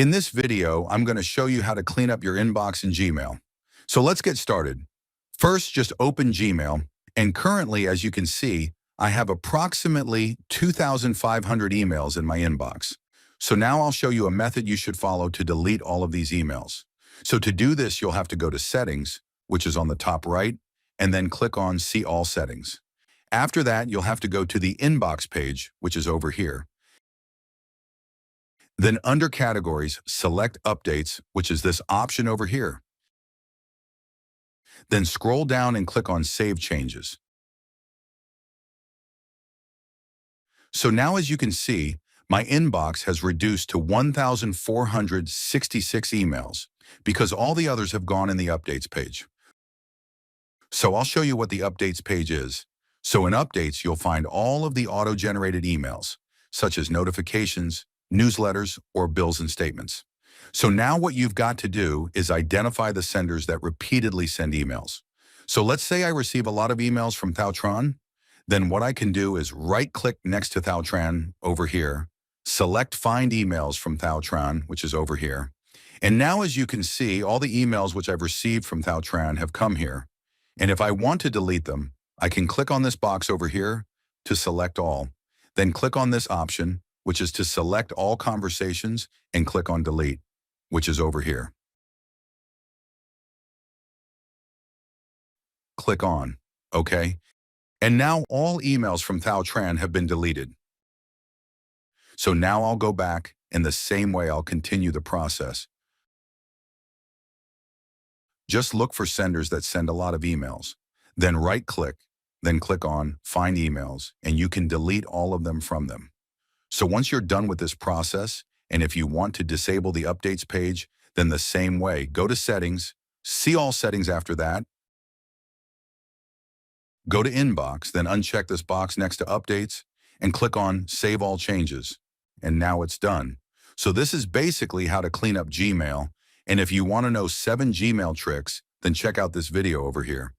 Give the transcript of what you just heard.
In this video, I'm going to show you how to clean up your inbox in Gmail. So let's get started. First, just open Gmail, and currently, as you can see, I have approximately 2,500 emails in my inbox. So now I'll show you a method you should follow to delete all of these emails. So to do this, you'll have to go to Settings, which is on the top right, and then click on See All Settings. After that, you'll have to go to the Inbox page, which is over here. Then under Categories, select Updates, which is this option over here. Then scroll down and click on Save Changes. So now, as you can see, my inbox has reduced to 1,466 emails because all the others have gone in the Updates page. So I'll show you what the Updates page is. So in Updates, you'll find all of the auto-generated emails, such as notifications, newsletters, or bills and statements. So now what you've got to do is identify the senders that repeatedly send emails. So let's say I receive a lot of emails from Thautron. Then what I can do is right-click next to Thautron over here, select Find Emails from Thautron, which is over here. And now, as you can see, all the emails which I've received from Thautron have come here. And if I want to delete them, I can click on this box over here to select all. Then click on this option, which is to select all conversations, and click on Delete, which is over here. Click on OK. And now all emails from Thautron have been deleted. So now I'll go back, and the same way I'll continue the process. Just look for senders that send a lot of emails. Then right-click, then click on Find Emails, and you can delete all of them from them. So once you're done with this process, and if you want to disable the Updates page, then the same way, go to Settings, see All Settings after that, go to Inbox, then uncheck this box next to Updates, and click on Save All Changes. And now it's done. So this is basically how to clean up Gmail. And if you want to know 7 Gmail tricks, then check out this video over here.